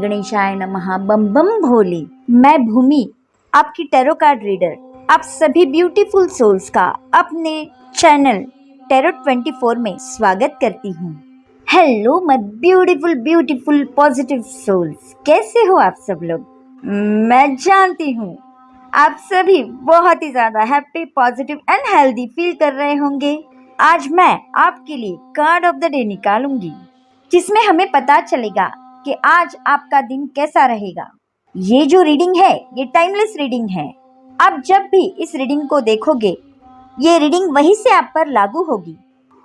गणेशाय नमः। बम बम भोले। मैं भूमि, आपकी टैरो कार्ड रीडर, आप सभी ब्यूटीफुल सोल्स का अपने चैनल टैरो 24 में स्वागत करती हूँ। Hello my beautiful positive souls, कैसे हो आप सब लोग? मैं जानती हूँ आप सभी बहुत ही ज्यादा happy, positive and healthy feel कर रहे होंगे। आज मैं आपके लिए कार्ड ऑफ द डे निकालूंगी, जिसमें हमें पता चलेगा कि आज आपका दिन कैसा रहेगा। ये जो रीडिंग है ये टाइमलेस रीडिंग है। आप जब भी इस रीडिंग को देखोगे ये रीडिंग वहीं से आप पर लागू होगी।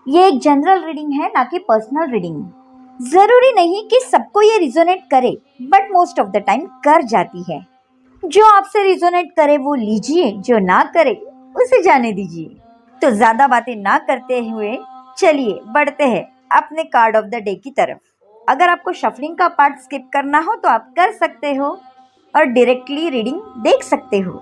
ये एक जनरल रीडिंग है, ना कि पर्सनल रीडिंग। जरूरी नहीं कि सबको ये रिजोनेट करे, but most of the time कर जाती है। जो आपसे रिजोनेट करे वो लीजिए, जो ना करे उसे जाने दीजिए। तो ज्यादा बातें ना करते हुए चलिए बढ़ते हैं अपने कार्ड ऑफ द डे की तरफ। अगर आपको शफलिंग का पार्ट स्किप करना हो तो आप कर सकते हो और डायरेक्टली रीडिंग देख सकते हो।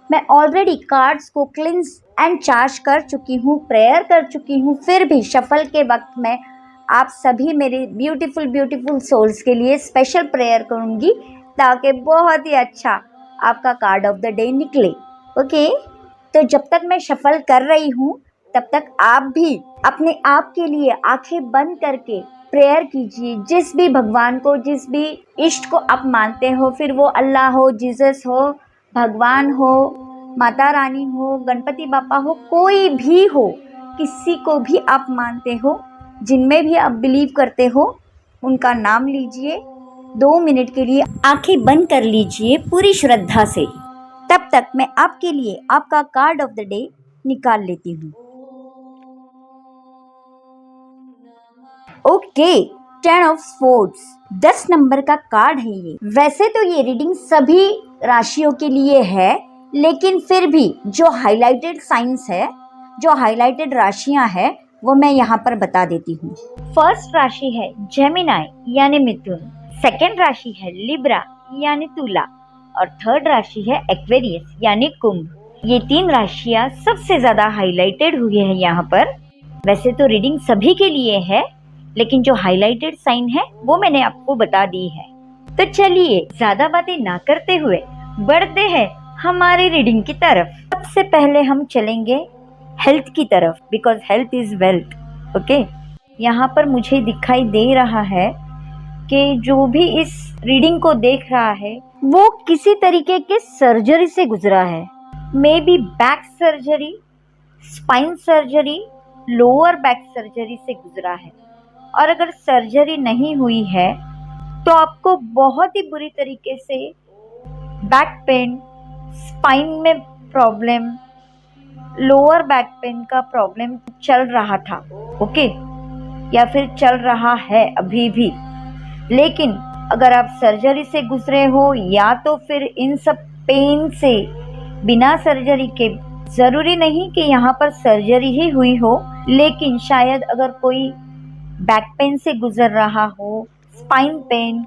मैं ऑलरेडी कार्ड्स को क्लिंस एंड चार्ज कर चुकी हूँ, प्रेयर कर चुकी हूँ। फिर भी शफल के वक्त में आप सभी मेरे ब्यूटीफुल सोल्स के लिए स्पेशल प्रेयर करूँगी, ताकि बहुत ही अच्छा आपका कार्ड ऑफ द डे निकले। ओके, तो जब तक मैं शफल कर रही हूँ तब तक आप भी अपने आप के लिए आंखें बंद करके प्रेयर कीजिए। जिस भी भगवान को, जिस भी इष्ट को आप मानते हो, फिर वो अल्लाह हो, जीसस हो, भगवान हो, माता रानी हो, गणपति बापा हो, कोई भी हो, किसी को भी आप मानते हो, जिनमें भी आप बिलीव करते हो, उनका नाम लीजिए। 2 मिनट के लिए आंखें बंद कर लीजिए पूरी श्रद्धा से। तब तक मैं आपके लिए आपका कार्ड ऑफ द डे निकाल लेती हूँ। ओके, 10 ऑफ स्वॉर्ड्स, 10 नंबर का कार्ड है ये। वैसे तो ये रीडिंग सभी राशियों के लिए है, लेकिन फिर भी जो हाईलाइटेड साइंस है, जो हाईलाइटेड राशियां है, वो मैं यहाँ पर बता देती हूँ। फर्स्ट राशि है जेमिनाई यानी मिथुन, सेकेंड राशि है लिब्रा यानी तुला, और थर्ड राशि है एक्वेरियस यानी कुंभ। ये 3 राशियां सबसे ज्यादा हाईलाइटेड हुई है यहाँ पर। वैसे तो रीडिंग सभी के लिए है, लेकिन जो हाईलाइटेड साइन है वो मैंने आपको बता दी है। तो चलिए ज्यादा बातें ना करते हुए बढ़ते हैं हमारी रीडिंग की तरफ। सबसे पहले हम चलेंगे हेल्थ की तरफ, because health is wealth. Okay, यहाँ पर मुझे दिखाई दे रहा है कि जो भी इस रीडिंग को देख रहा है वो किसी तरीके के सर्जरी से गुजरा है। May be back surgery, spine surgery, lower back surgery से गुजरा है। और अगर सर्जरी नहीं हुई है तो आपको बहुत ही बुरी तरीके से बैक पेन, स्पाइन में प्रॉब्लम, लोअर बैक पेन का प्रॉब्लम चल रहा था। ओके, या फिर चल रहा है अभी भी। लेकिन अगर आप सर्जरी से गुजरे हो या तो फिर इन सब पेन से बिना सर्जरी के, जरूरी नहीं कि यहाँ पर सर्जरी ही हुई हो, लेकिन शायद अगर कोई बैक पेन से गुजर रहा हो, spine pain,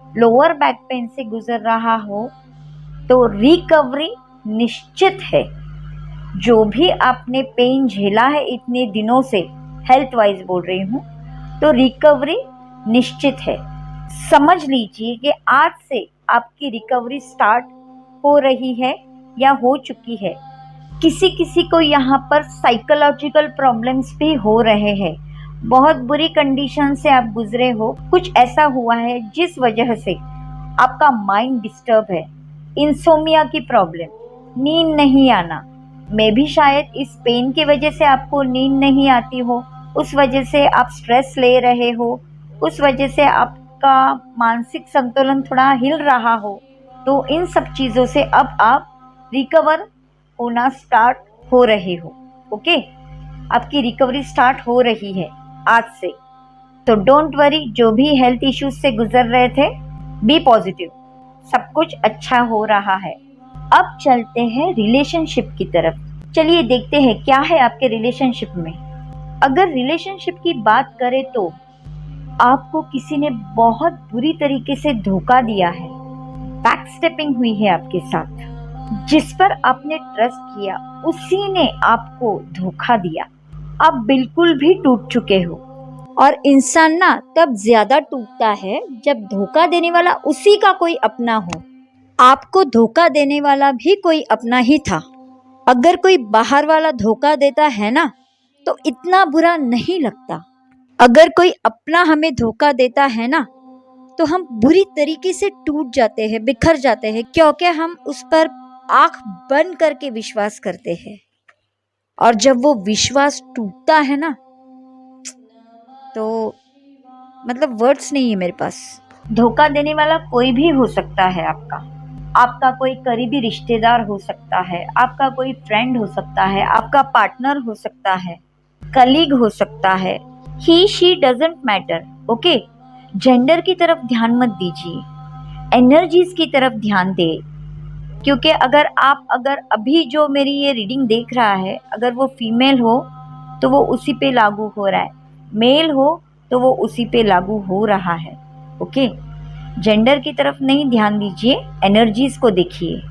lower back pain से गुजर रहा हो, तो रिकवरी निश्चित है। जो भी आपने पेन झेला है इतने दिनों से, हेल्थ वाइज बोल रही हूँ, तो रिकवरी निश्चित है। समझ लीजिए कि आज से आपकी रिकवरी स्टार्ट हो रही है या हो चुकी है। किसी किसी को यहाँ पर साइकोलॉजिकल प्रॉब्लम्स भी हो रहे हैं। बहुत बुरी कंडीशन से आप गुजरे हो, कुछ ऐसा हुआ है जिस वजह से आपका माइंड डिस्टर्ब है। इंसोमिया की प्रॉब्लम, नींद नहीं आना, मे भी शायद इस पेन की वजह से आपको नींद नहीं आती हो, उस वजह से आप स्ट्रेस ले रहे हो, उस वजह से आपका मानसिक संतुलन थोड़ा हिल रहा हो। तो इन सब चीज़ों से अब आप रिकवर होना स्टार्ट हो रहे हो। ओके, आपकी रिकवरी स्टार्ट हो रही है आज से। तो डोंट वरी, जो भी हेल्थ इश्यूज से गुजर रहे थे, बी पॉजिटिव, सब कुछ अच्छा हो रहा है। अब चलते हैं रिलेशनशिप की तरफ। चलिए देखते हैं क्या है आपके रिलेशनशिप में। अगर रिलेशनशिप की बात करें तो आपको किसी ने बहुत बुरी तरीके से धोखा दिया है, बैक स्टेपिंग हुई है आपके साथ। जिस पर आपने ट्रस्ट किया उसी ने आपको धोखा दिया। आप बिल्कुल भी टूट चुके हो। और इंसान ना तब ज्यादा टूटता है जब धोखा देने वाला उसी का कोई अपना हो। आपको धोखा देने वाला भी कोई अपना ही था। अगर कोई बाहर वाला धोखा देता है ना तो इतना बुरा नहीं लगता। अगर कोई अपना हमें धोखा देता है ना तो हम बुरी तरीके से टूट जाते हैं, बिखर जाते हैं, क्योंकि हम उस पर आंख बंद करके विश्वास करते हैं। और जब वो विश्वास टूटता है ना तो मतलब वर्ड्स नहीं है मेरे पास। धोखा देने वाला कोई भी हो सकता है आपका कोई करीबी रिश्तेदार हो सकता है, आपका कोई फ्रेंड हो सकता है, आपका पार्टनर हो सकता है, कलीग हो सकता है। He she doesn't matter. Okay, gender की तरफ ध्यान मत दीजिए, एनर्जीज की तरफ ध्यान दे। क्योंकि अगर अभी जो मेरी ये रीडिंग देख रहा है, अगर वो फीमेल हो तो वो उसी पे लागू हो रहा है, मेल हो तो वो उसी पे लागू हो रहा है। ओके, जेंडर की तरफ नहीं ध्यान दीजिए, एनर्जीज को देखिए।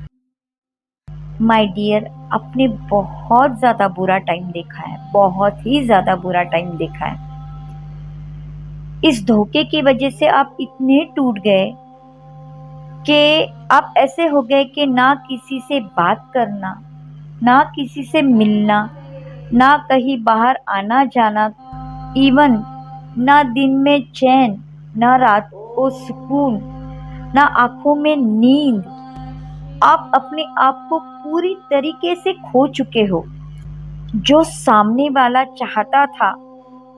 माय डियर, आपने बहुत ज़्यादा बुरा टाइम देखा है, बहुत ही ज़्यादा बुरा टाइम देखा है। इस धोखे की वजह से आप इतने टूट गए कि आप ऐसे हो गए कि ना किसी से बात करना, ना किसी से मिलना, ना कहीं बाहर आना जाना, इवन ना दिन में चैन, ना रात को सुकून, ना आंखों में नींद। आप अपने आप को पूरी तरीके से खो चुके हो। जो सामने वाला चाहता था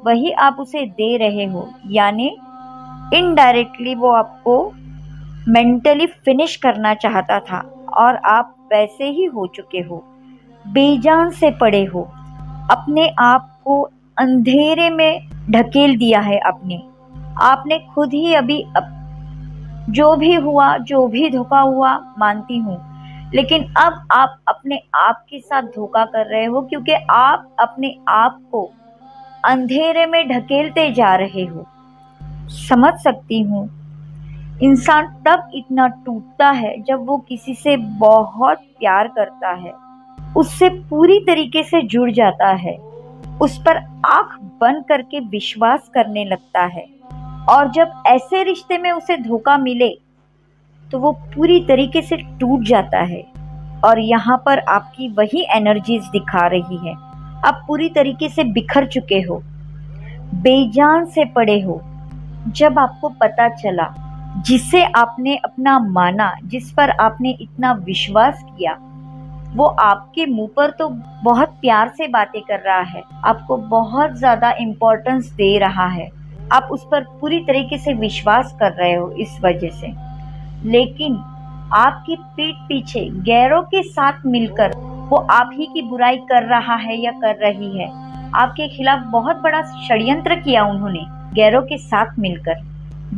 वही आप उसे दे रहे हो, यानी इनडायरेक्टली वो आपको मेंटली फिनिश करना चाहता था और आप वैसे ही हो चुके हो। बेजान से पड़े हो, अपने आप को अंधेरे में ढकेल दिया है आपने खुद ही। अभी जो भी हुआ, जो भी धोखा हुआ, मानती हूँ, लेकिन अब आप अपने आप के साथ धोखा कर रहे हो, क्योंकि आप अपने आप को अंधेरे में ढकेलते जा रहे हो। समझ सकती हूँ, इंसान तब इतना टूटता है जब वो किसी से बहुत प्यार करता है, उससे पूरी तरीके से जुड़ जाता है, उस पर आंख बंद करके विश्वास करने लगता है। और जब ऐसे रिश्ते में उसे धोखा मिले तो वो पूरी तरीके से टूट जाता है। और यहाँ पर आपकी वही एनर्जीज दिखा रही है। आप पूरी तरीके से बिखर चुके हो, बेजान से पड़े हो। जब आपको पता चला, जिसे आपने अपना माना, जिस पर आपने इतना विश्वास किया, वो आपके मुंह पर तो बहुत प्यार से बातें कर रहा है, आपको बहुत ज़्यादा इम्पोर्टेंस दे रहा है, आप उस पर पूरी तरीके से विश्वास कर रहे हो इस वजह से, लेकिन आपकी पीठ पीछे गैरों के साथ मिलकर वो आप ही की बुराई कर रहा है या कर रही है। आपके खिलाफ बहुत बड़ा षड्यंत्र किया उन्होंने गैरों के साथ मिलकर,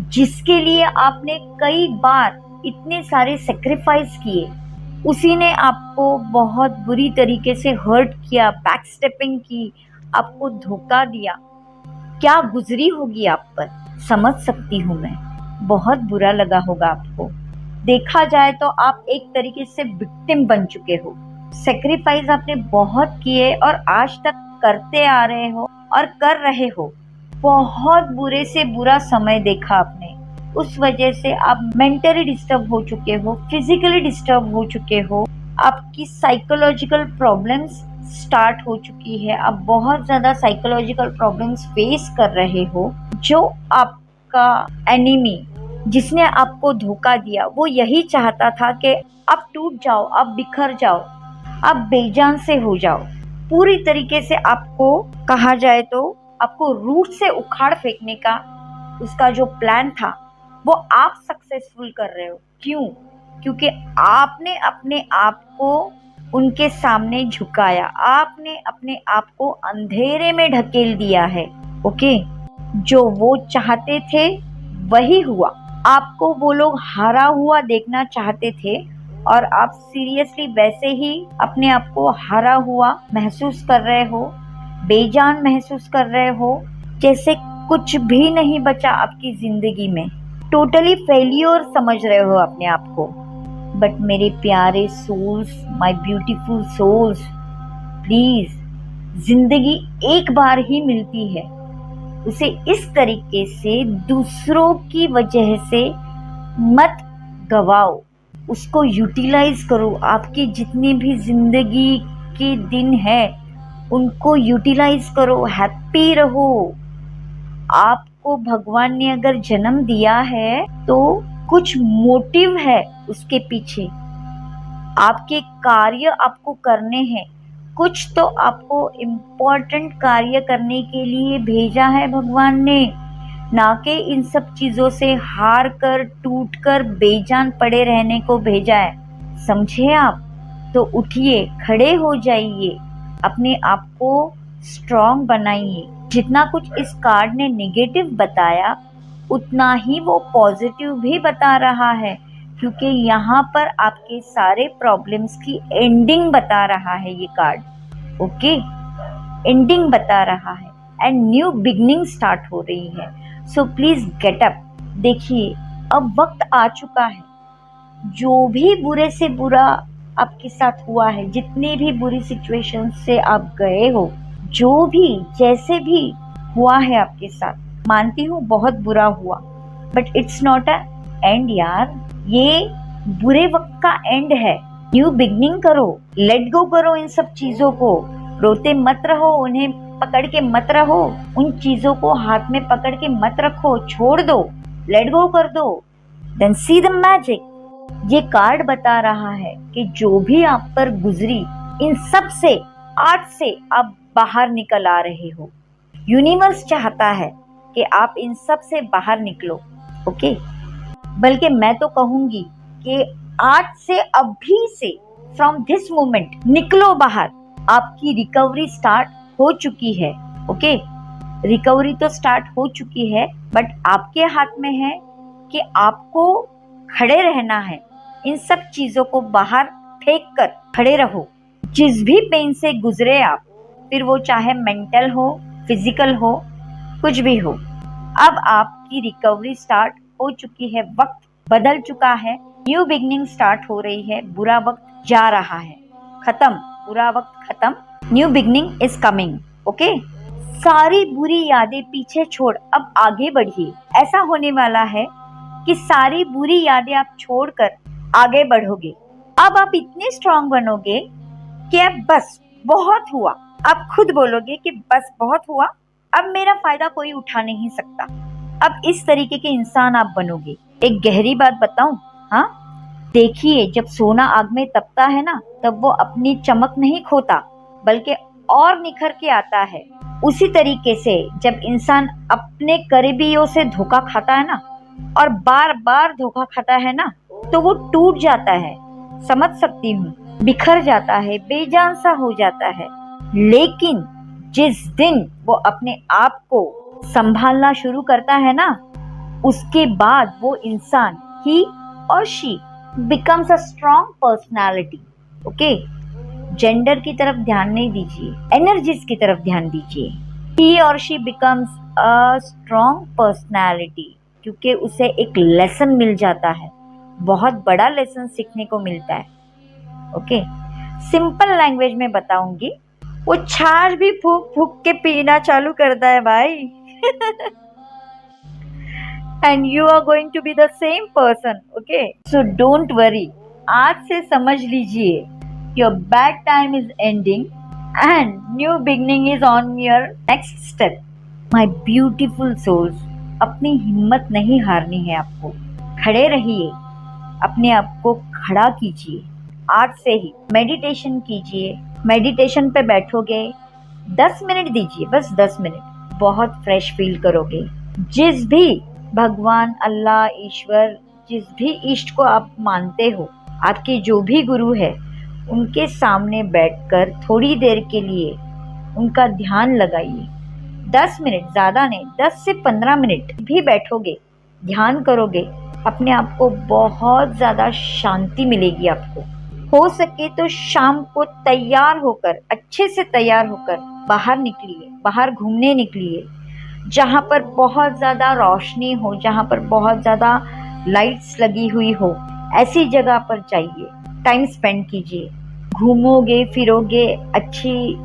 जिसके लिए आपने कई बार इतने सारे सेक्रीफाइस किए। उसी ने आपको बहुत बुरी तरीके से हर्ट किया, बैकस्टेपिंग की, आपको धोखा दिया। क्या गुजरी होगी आप पर, समझ सकती हूँ मैं। बहुत बुरा लगा होगा आपको। देखा जाए तो आप एक तरीके से विक्टिम बन चुके हो। सेक्रीफाइस आपने बहुत किए और आज तक करते आ रहे हो और कर रहे हो। बहुत बुरे से बुरा समय देखा आपने, उस वजह से आप मेंटली डिस्टर्ब हो चुके हो, फिजिकली डिस्टर्ब हो चुके हो, आपकी साइकोलॉजिकल प्रॉब्लम्स स्टार्ट हो चुकी है। आप बहुत ज़्यादा साइकोलॉजिकल प्रॉब्लम्स फेस कर रहे हो। जो आपका एनिमी, जिसने आपको धोखा दिया, वो यही चाहता था कि आप टूट जाओ, आप बिखर जाओ, आप बेजान से हो जाओ। पूरी तरीके से आपको, कहा जाए तो आपको रूट से उखाड़ फेंकने का उसका जो प्लान था वो आप सक्सेसफुल कर रहे हो। क्यों? क्योंकि आपने अपने आप को उनके सामने झुकाया, आपने अपने आप को अंधेरे में ढकेल दिया है। ओके, जो वो चाहते थे वही हुआ। आपको वो लोग हारा हुआ देखना चाहते थे और आप सीरियसली वैसे ही अपने आप को हारा हुआ महसूस कर रहे हो, बेजान महसूस कर रहे हो, जैसे कुछ भी नहीं बचा आपकी जिंदगी में। टोटली फेलियर समझ रहे हो अपने आप को। बट मेरे प्यारे souls, my beautiful souls, please, जिंदगी एक बार ही मिलती है। उसे इस तरीके से दूसरों की वजह से मत गवाओ, उसको यूटिलाइज करो। आपके जितने भी जिंदगी के दिन है उनको यूटिलाइज करो, हैप्पी रहो। आपको भगवान ने अगर जन्म दिया है तो कुछ मोटिव है उसके पीछे, आपके कार्य आपको करने हैं, कुछ तो आपको इम्पोर्टेंट कार्य करने के लिए भेजा है भगवान ने, ना कि इन सब चीजों से हार कर टूट कर बेजान पड़े रहने को भेजा है। समझे आप? तो उठिए, खड़े हो जाइए, अपने आप को स्ट्रांग बनाइए। जितना कुछ इस कार्ड ने नेगेटिव बताया उतना ही वो पॉजिटिव भी बता रहा है, क्योंकि यहाँ पर आपके सारे प्रॉब्लम्स की एंडिंग बता रहा है ये कार्ड। ओके, एंडिंग बता रहा है एंड न्यू बिगनिंग स्टार्ट हो रही है। So please get up. देखिए, अब वक्त आ चुका है। जो भी बुरे से बुरा आपके साथ हुआ है, जितने भी बुरी सिचुएशन से आप गए हो, जो भी जैसे भी हुआ है आपके साथ, मानती हूँ बहुत बुरा हुआ, but it's not a and यार। ये बुरे वक्त का एंड है। न्यू बिगनिंग करो, लेट गो करो इन सब चीजों को। रोते मत रहो, उन्हें पकड़ के मत रहो, उन चीजों को हाथ में पकड़ के मत रखो, छोड़ दो, लेट गो कर दो। Then see the magic. ये कार्ड बता रहा है कि जो भी आप पर गुजरी, इन सब से आज से आप बाहर निकल आ रहे हो। यूनिवर्स चाहता है कि आप इन सब से बाहर निकलो। ओके, बल्कि मैं तो कहूंगी कि आज से, अभी से, फ्रॉम दिस मोमेंट निकलो बाहर। आपकी रिकवरी स्टार्ट हो चुकी है। ओके, रिकवरी तो स्टार्ट हो चुकी है, बट आपके हाथ में है कि आपको खड़े रहना है। इन सब चीजों को बाहर फेंक कर खड़े रहो। जिस भी पेन से गुजरे आप, फिर वो चाहे मेंटल हो, फिजिकल हो, कुछ भी हो, अब आपकी रिकवरी स्टार्ट हो चुकी है। वक्त बदल चुका है, न्यू बिगनिंग स्टार्ट हो रही है। बुरा वक्त जा रहा है, खत्म, बुरा वक्त खत्म, new beginning is coming. Okay, सारी बुरी यादें पीछे छोड़ अब आगे बढ़िए। ऐसा होने वाला है कि सारी बुरी यादें आप छोड़कर आगे बढ़ोगे। अब आप इतने स्ट्रांग बनोगे कि अब बस बहुत हुआ। आप खुद बोलोगे कि बस बहुत हुआ, अब मेरा फायदा कोई उठा नहीं सकता। अब इस तरीके के इंसान आप बनोगे। एक गहरी बात बताऊं? हाँ, देखिए, जब सोना आग में तपता है ना, तब वो अपनी चमक नहीं खोता, बल्कि और निखर के आता है। उसी तरीके से जब इंसान अपने करीबियों से धोखा खाता है ना, और बार बार धोखा खाता है ना, तो वो टूट जाता है। समझ सकती हूँ, बिखर जाता है, बेजान सा हो जाता है। लेकिन जिस दिन वो अपने आप को संभालना शुरू करता है ना, उसके बाद वो इंसान, ही और she, becomes a strong personality. Okay, gender की तरफ ध्यान नहीं दीजिए, एनर्जीज की तरफ ध्यान दीजिए। ही और she becomes a strong personality, क्योंकि उसे एक लेसन मिल जाता है, बहुत बड़ा लेसन सीखने को मिलता है। ओके, सिंपल लैंग्वेज में बताऊंगी, वो छाछ भी फूक फूक के पीना चालू करता है भाई। And you are going to be the same person. Okay, so don't worry. आज से समझ लीजिए, your bad time is ending and new beginning is on your next step. My beautiful souls, अपनी हिम्मत नहीं हारनी है आपको। खड़े रहिए, अपने आप को खड़ा कीजिए। आज से ही मेडिटेशन कीजिए। मेडिटेशन पे बैठोगे, 10 मिनट दीजिए, बस 10 मिनट, बहुत फ्रेश फील करोगे। जिस भी भगवान, अल्लाह, ईश्वर, जिस भी इष्ट को आप मानते हो, आपके जो भी गुरु है, उनके सामने बैठकर थोड़ी देर के लिए उनका ध्यान लगाइए। 10 मिनट, ज़्यादा नहीं, 10 से 15 मिनट भी बैठोगे, ध्यान करोगे, अपने आप को बहुत ज़्यादा शांति मिलेगी। आपको हो सके तो शाम को तैयार होकर, अच्छे से तैयार होकर बाहर निकलिए, बाहर घूमने निकलिए, जहाँ पर बहुत ज़्यादा रोशनी हो, जहाँ पर बहुत ज़्यादा लाइट्स लगी हुई हो, ऐसी जगह पर जाइए, टाइम स्पेंड कीजिए। घूमोगे फिरोगे, अच्छी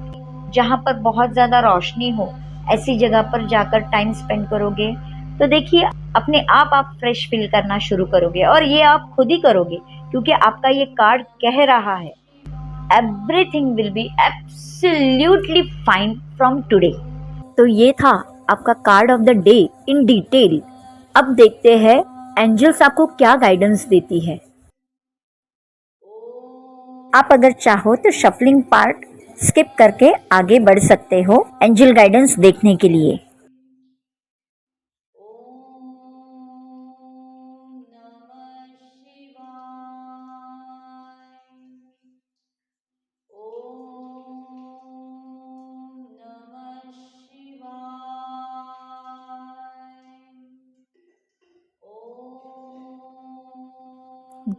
जहाँ पर बहुत ज़्यादा रोशनी हो, ऐसी जगह पर जाकर टाइम स्पेंड करोगे तो देखिए अपने आप फ्रेश फील करना शुरू करोगे, और ये आप खुद ही करोगे क्योंकि आपका ये कार्ड कह रहा है everything will be absolutely fine from today. तो ये था आपका card of the day in detail. अब देखते हैं एंजल्स आपको क्या गाइडेंस देती है। आप अगर चाहो तो शफलिंग पार्ट स्किप करके आगे बढ़ सकते हो एंजल गाइडेंस देखने के लिए।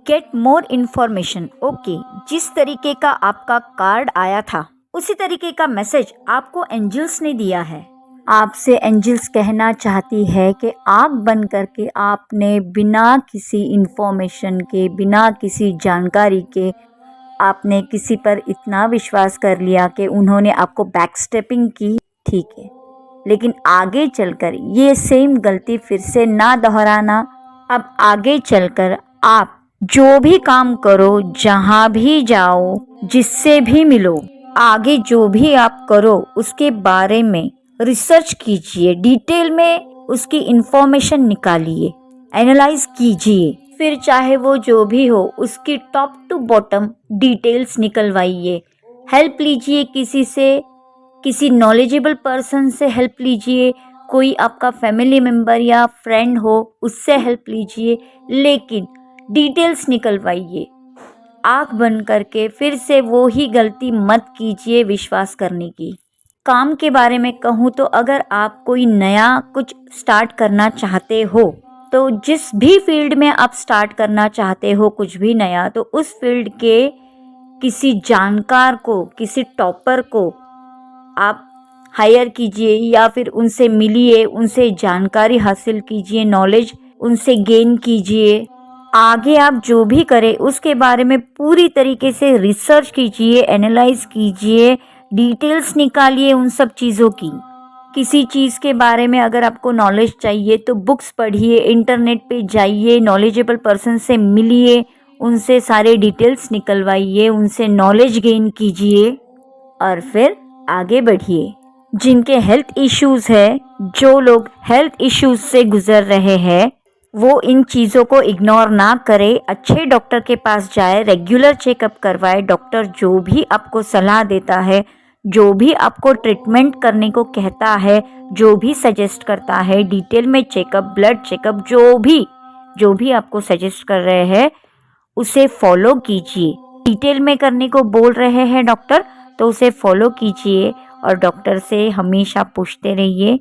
Get more information. ओके, जिस तरीके का आपका कार्ड आया था उसी तरीके का मैसेज आपको एंजल्स ने दिया है। आपसे एंजल्स कहना चाहती है कि आँख बंद करके आपने बिना किसी इन्फॉर्मेशन के, बिना किसी जानकारी के आपने किसी पर इतना विश्वास कर लिया कि उन्होंने आपको बैकस्टेपिंग की, ठीक है, लेकिन आगे चलकर ये सेम गलती फिर से ना दोहराना। अब आगे चलकर आप जो भी काम करो, जहाँ भी जाओ, जिससे भी मिलो, आगे जो भी आप करो उसके बारे में रिसर्च कीजिए, डिटेल में उसकी इंफॉर्मेशन निकालिए, एनालाइज कीजिए, फिर चाहे वो जो भी हो उसकी टॉप टू बॉटम डिटेल्स निकलवाइए। हेल्प लीजिए किसी से, किसी नॉलेजेबल पर्सन से हेल्प लीजिए, कोई आपका फैमिली मेम्बर या फ्रेंड हो उससे हेल्प लीजिए, लेकिन डिटेल्स निकलवाइए। आँख बंद करके फिर से वो ही गलती मत कीजिए विश्वास करने की। काम के बारे में कहूँ तो अगर आप कोई नया कुछ स्टार्ट करना चाहते हो तो जिस भी फील्ड में आप स्टार्ट करना चाहते हो कुछ भी नया, तो उस फील्ड के किसी जानकार को, किसी टॉपर को आप हायर कीजिए या फिर उनसे मिलिए, उनसे जानकारी हासिल कीजिए, नॉलेज उनसे गेन कीजिए। आगे आप जो भी करें उसके बारे में पूरी तरीके से रिसर्च कीजिए, एनालाइज कीजिए, डिटेल्स निकालिए उन सब चीज़ों की। किसी चीज़ के बारे में अगर आपको नॉलेज चाहिए तो बुक्स पढ़िए, इंटरनेट पे जाइए, नॉलेजेबल पर्सन से मिलिए, उनसे सारे डिटेल्स निकलवाइए, उनसे नॉलेज गेन कीजिए और फिर आगे बढ़िए। जिनके हेल्थ इश्यूज़ है, जो लोग हेल्थ इश्यूज़ से गुजर रहे हैं, वो इन चीज़ों को इग्नोर ना करे, अच्छे डॉक्टर के पास जाए, रेगुलर चेकअप करवाए। डॉक्टर जो भी आपको सलाह देता है, जो भी आपको ट्रीटमेंट करने को कहता है, जो भी सजेस्ट करता है, डिटेल में चेकअप, ब्लड चेकअप, जो भी आपको सजेस्ट कर रहे हैं उसे फॉलो कीजिए। डिटेल में करने को बोल रहे हैं डॉक्टर तो उसे फॉलो कीजिए और डॉक्टर से हमेशा पूछते रहिए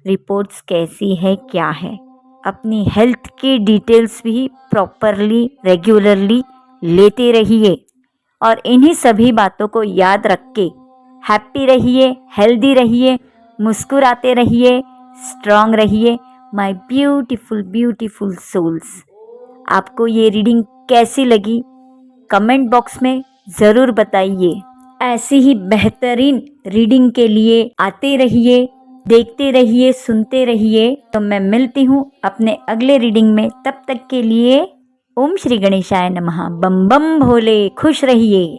रिपोर्ट्स कैसी है, क्या है। अपनी हेल्थ की डिटेल्स भी प्रॉपरली, रेगुलरली लेते रहिए और इन्हीं सभी बातों को याद रख के हैप्पी रहिए, हेल्दी रहिए, मुस्कुराते रहिए, स्ट्रांग रहिए माय ब्यूटीफुल ब्यूटीफुल सोल्स। आपको ये रीडिंग कैसी लगी कमेंट बॉक्स में ज़रूर बताइए। ऐसी ही बेहतरीन रीडिंग के लिए आते रहिए, देखते रहिए, सुनते रहिए। तो मैं मिलती हूँ अपने अगले रीडिंग में, तब तक के लिए ओम श्री गणेशाय नमः। बम बम भोले, खुश रहिए।